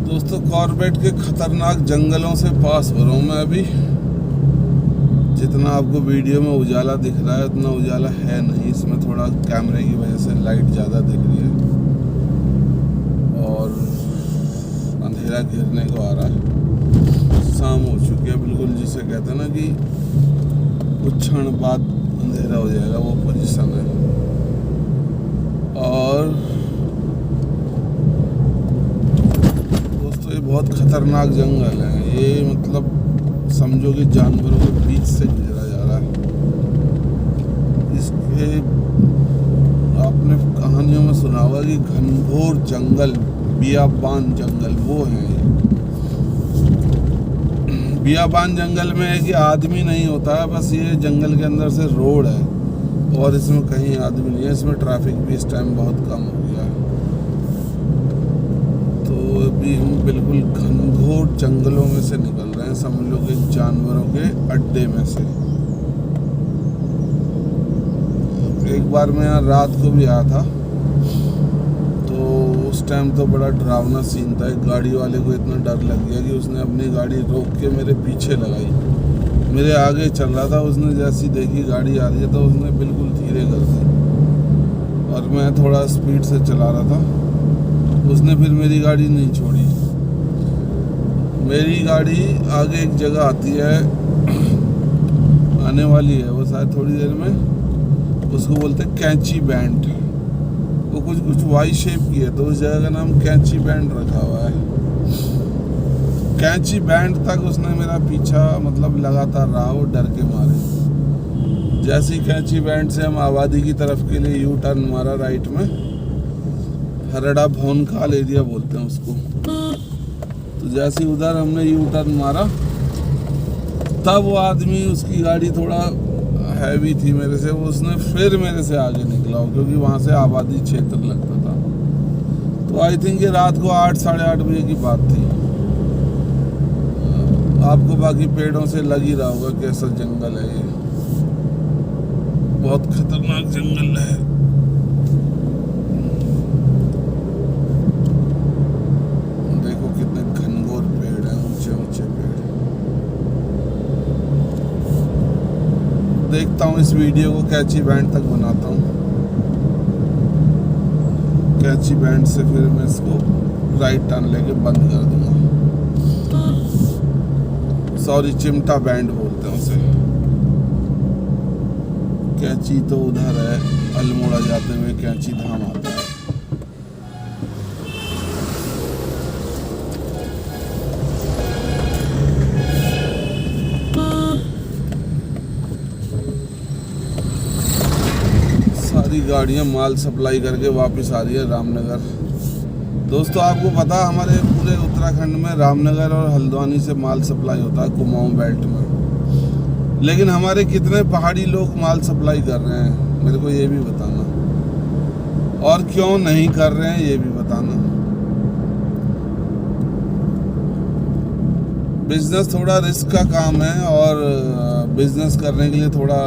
दोस्तों कॉर्बेट के खतरनाक जंगलों से पास हो रहा हूँ मैं अभी। जितना आपको वीडियो में उजाला दिख रहा है उतना उजाला है नहीं, इसमें थोड़ा कैमरे की वजह से लाइट ज़्यादा दिख रही है और अंधेरा घिरने को आ रहा है। शाम हो चुकी है बिल्कुल, जिसे कहते हैं ना कि कुछ क्षण बाद अंधेरा हो जाएगा, वो पोजीशन है। और दोस्तों ये बहुत खतरनाक जंगल है, ये मतलब समझो कि जानवरों के बीच से गुजरा जा रहा है। इसके आपने कहानियों में सुना होगा कि घनघोर जंगल, बियाबान जंगल वो है। बियाबान जंगल में है कि आदमी नहीं होता है, बस ये जंगल के अंदर से रोड है और इसमें कहीं आदमी नहीं है। इसमें ट्रैफिक भी इस टाइम बहुत कम हो गया है। तो अभी हम बिल्कुल घनघोर जंगलों में से निकल रहे हैं, समझ लो कि जानवरों के अड्डे में से। एक बार मैं यहाँ रात को भी आया था, तो उस टाइम तो बड़ा डरावना सीन था। एक गाड़ी वाले को इतना डर लग गया कि उसने अपनी गाड़ी रोक के मेरे पीछे लगाई। मेरे आगे चल रहा था, उसने जैसी देखी गाड़ी आ रही है तो उसने बिल्कुल धीरे कर दी और मैं थोड़ा स्पीड से चला रहा था। उसने फिर मेरी गाड़ी नहीं छोड़ी। मेरी गाड़ी आगे एक जगह आती है, आने वाली है वो शायद थोड़ी देर में, उसको बोलते हैं कैंची बैंड। वो कुछ वाई शेप की है, तो उस जगह का नाम कैंची बैंड रखा हुआ है। कैंची बैंड तक उसने मेरा पीछा मतलब लगातार रहा, वो डर के मारे। जैसे ही कैंची बैंड से हम आबादी की तरफ के लिए यू टर्न मारा राइट में, हरड़ा भवन खाल एरिया बोलते हैं उसको। तो जैसे ही उधर हमने यू टर्न मारा, तब वो आदमी, उसकी गाड़ी थोड़ा हैवी थी मेरे से, उसने फिर मेरे से आगे निकला, क्योंकि वहाँ से आबादी क्षेत्र लगता था। तो आई थिंक ये रात को 8 साढ़े 8 बजे की बात थी। आपको बाकी पेड़ों से लग ही रहा होगा कैसा जंगल है ये, बहुत खतरनाक जंगल है। देखो कितने घनघोर पेड़ हैं, ऊंचे ऊंचे पेड़। देखता हूँ इस वीडियो को कैंची बैंड तक बनाता हूँ। कैंची बैंड से फिर मैं इसको राइट टर्न लेके बंद कर दूंगा। सॉरी, चिमटा बैंड बोलते हैं उसे। कैंची तो उधर है, अल्मोड़ा जाते हुए कैंची धाम आता है। सारी गाड़ियां माल सप्लाई करके वापस आ रही है रामनगर। दोस्तों आपको पता, हमारे पूरे उत्तराखंड में रामनगर और हल्द्वानी से माल सप्लाई होता है, कुमाऊं बेल्ट में। लेकिन हमारे कितने पहाड़ी लोग माल सप्लाई कर रहे हैं, मेरे को ये भी बताना, और क्यों नहीं कर रहे हैं ये भी बताना। बिजनेस थोड़ा रिस्क का काम है, और बिजनेस करने के लिए थोड़ा,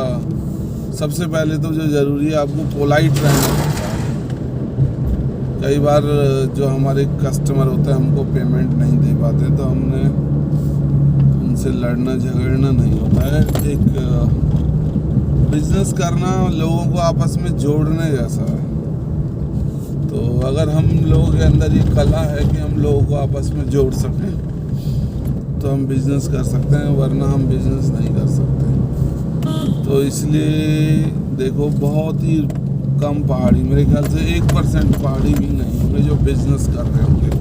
सबसे पहले तो जो ज़रूरी है आपको पोलाइट रहना पड़ता है। कई बार जो हमारे कस्टमर होते हैं हमको पेमेंट नहीं दे पाते, तो हमने उनसे लड़ना झगड़ना नहीं होता है। एक बिजनेस करना लोगों को आपस में जोड़ने जैसा है। तो अगर हम लोगों के अंदर ये कला है कि हम लोगों को आपस में जोड़ सकें, तो हम बिजनेस कर सकते हैं, वरना हम बिजनेस नहीं कर सकते। तो इसलिए देखो, बहुत ही कम पहाड़ी, मेरे ख्याल से 1% पहाड़ी भी नहीं होंगे जो बिजनेस कर रहे होंगे।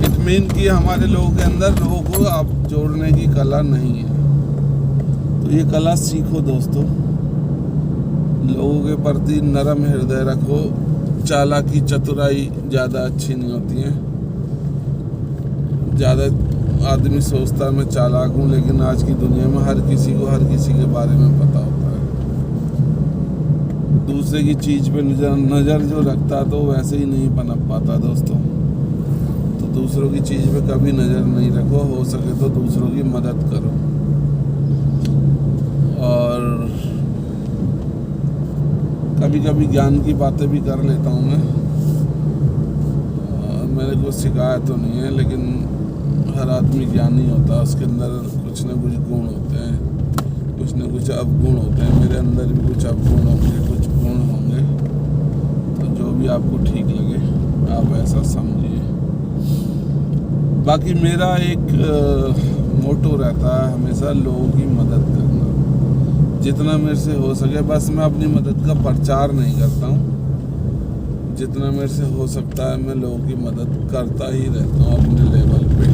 इट मीन कि हमारे लोगों के अंदर लोगों को आप जोड़ने की कला नहीं है। तो ये कला सीखो दोस्तों, लोगों के प्रति नरम हृदय रखो। चालाकी चतुराई ज़्यादा अच्छी नहीं होती है। ज़्यादा आदमी सोचता है मैं चालाक हूँ, लेकिन आज की दुनिया में हर किसी को हर किसी के बारे में पता होता है। दूसरे की चीज़ पे नज़र जो रखता है तो वैसे ही नहीं पनप पाता दोस्तों। तो दूसरों की चीज़ पे कभी नज़र नहीं रखो, हो सके तो दूसरों की मदद करो। और कभी कभी ज्ञान की बातें भी कर लेता हूँ मैं। मेरे को शिकायत तो नहीं है, लेकिन हर आदमी ज्ञानी होता है, उसके अंदर कुछ न कुछ गुण होते हैं, कुछ न कुछ अवगुण होते हैं। मेरे अंदर भी कुछ अवगुण होंगे, कुछ गुण होंगे। तो जो भी आपको ठीक लगे आप ऐसा समझिए। बाकी मेरा एक मोटो रहता है हमेशा लोगों की मदद करना, जितना मेरे से हो सके। बस मैं अपनी मदद का प्रचार नहीं करता हूँ, जितना मेरे से हो सकता है मैं लोगों की मदद करता ही रहता हूँ अपने लेवल पे,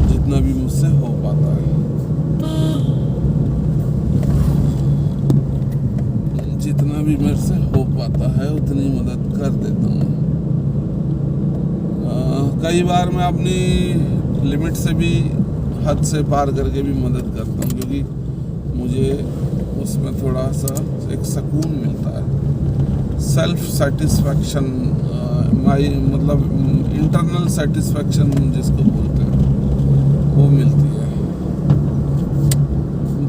जितना भी मुझसे हो पाता है। जितना भी मेरे से हो पाता है उतनी मदद कर देता हूँ। कई बार मैं अपनी लिमिट से भी, हद से पार करके भी मदद करता हूँ, क्योंकि मुझे उसमें थोड़ा सा एक सुकून मिलता है, सेल्फ सेटिस्फैक्शन, मतलब इंटरनल सेटिस्फैक्शन जिसको बोलते हैं, वो मिलती है।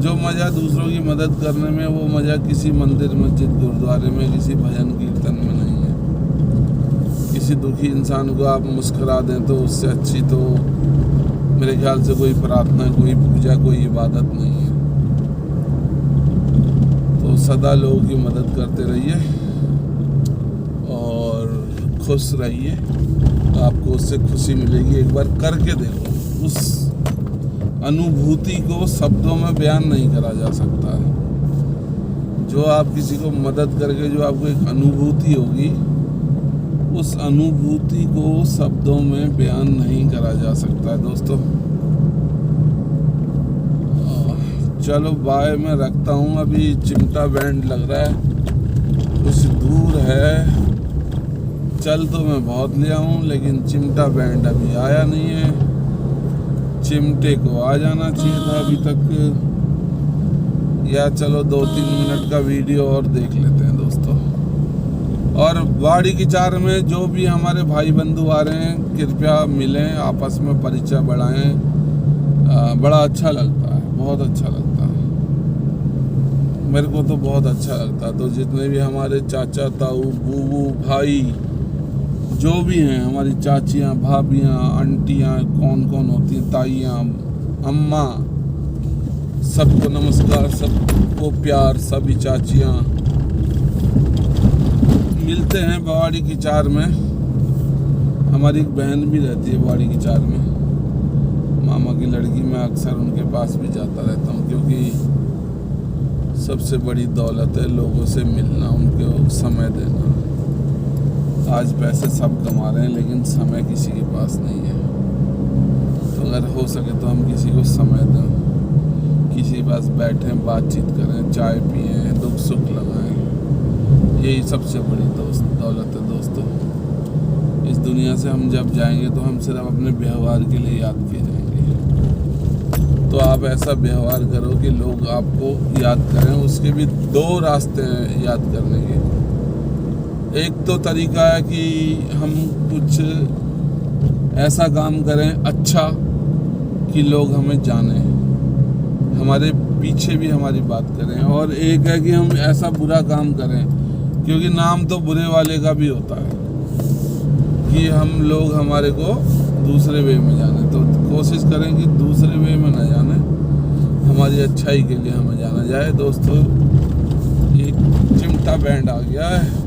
जो मज़ा दूसरों की मदद करने में, वो मज़ा किसी मंदिर, मस्जिद, गुरुद्वारे में, किसी भजन कीर्तन में नहीं है। किसी दुखी इंसान को आप मुस्कुरा दें तो उससे अच्छी तो मेरे ख्याल से कोई प्रार्थना, कोई पूजा, कोई इबादत नहीं है। तो सदा लोगों की मदद करते रहिए और खुश रहिए, आपको उससे खुशी मिलेगी। एक बार करके देखो, उस अनुभूति को शब्दों में बयान नहीं करा जा सकता है। जो आप किसी को मदद करके जो आपको एक अनुभूति होगी, उस अनुभूति को शब्दों में बयान नहीं करा जा सकता है दोस्तों। चलो बाय, मैं रखता हूँ। अभी चिमटा बैंड लग रहा है, कुछ दूर है। चल तो मैं बहुत लिया हूँ, लेकिन चिमटा बैंड अभी आया नहीं है। चिमटे को आ जाना चाहिए था अभी तक। या चलो 2-3 मिनट का वीडियो और देख लेते हैं दोस्तों। और बाड़ी की चार में जो भी हमारे भाई बंधु आ रहे हैं, कृपया मिलें, आपस में परिचय बढ़ाएं। बड़ा अच्छा लगता है, बहुत अच्छा लगता है, मेरे को तो बहुत अच्छा लगता है। तो जितने भी हमारे चाचा, ताऊ, बूबू, भाई जो भी हैं, हमारी चाचियाँ, भाभियाँ, आंटियाँ, कौन कौन होती हैं, ताइयाँ, अम्मा, सबको नमस्कार, सबको प्यार, सभी चाचियाँ। मिलते हैं बाड़ी की चार में। हमारी एक बहन भी रहती है बाड़ी की चार में, मामा की लड़की। मैं अक्सर उनके पास भी जाता रहता हूँ, क्योंकि सबसे बड़ी दौलत है लोगों से मिलना, उनको समय देना। आज पैसे सब कमा रहे हैं, लेकिन समय किसी के पास नहीं है। तो अगर हो सके तो हम किसी को समय दें, किसी के पास बैठें, बातचीत करें, चाय पिएं, दुख सुख लगाएं। यही सबसे बड़ी दौलत है दोस्तों। इस दुनिया से हम जब जाएंगे तो हम सिर्फ अपने व्यवहार के लिए याद किए जाएंगे। तो आप ऐसा व्यवहार करो कि लोग आपको याद करें। उसके भी 2 रास्ते हैं याद करने के। एक तो तरीका है कि हम कुछ ऐसा काम करें अच्छा कि लोग हमें जाने, हमारे पीछे भी हमारी बात करें। और एक है कि हम ऐसा बुरा काम करें, क्योंकि नाम तो बुरे वाले का भी होता है, कि हम लोग हमारे को दूसरे वे में जाने। तो कोशिश करें कि दूसरे वे में ना जाने, हमारी अच्छाई के लिए हमें जाना जाए। दोस्तों, एक चिमटा बैंड आ गया है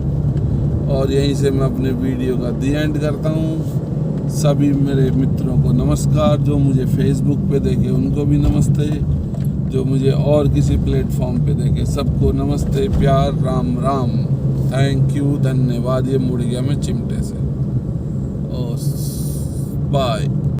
और यहीं से मैं अपने वीडियो का दी एंड करता हूँ। सभी मेरे मित्रों को नमस्कार, जो मुझे फेसबुक पे देखे उनको भी नमस्ते, जो मुझे और किसी प्लेटफॉर्म पे देखे सबको नमस्ते, प्यार, राम राम, थैंक यू, धन्यवाद। ये मुड़ गया मैं चिमटे से। बाय।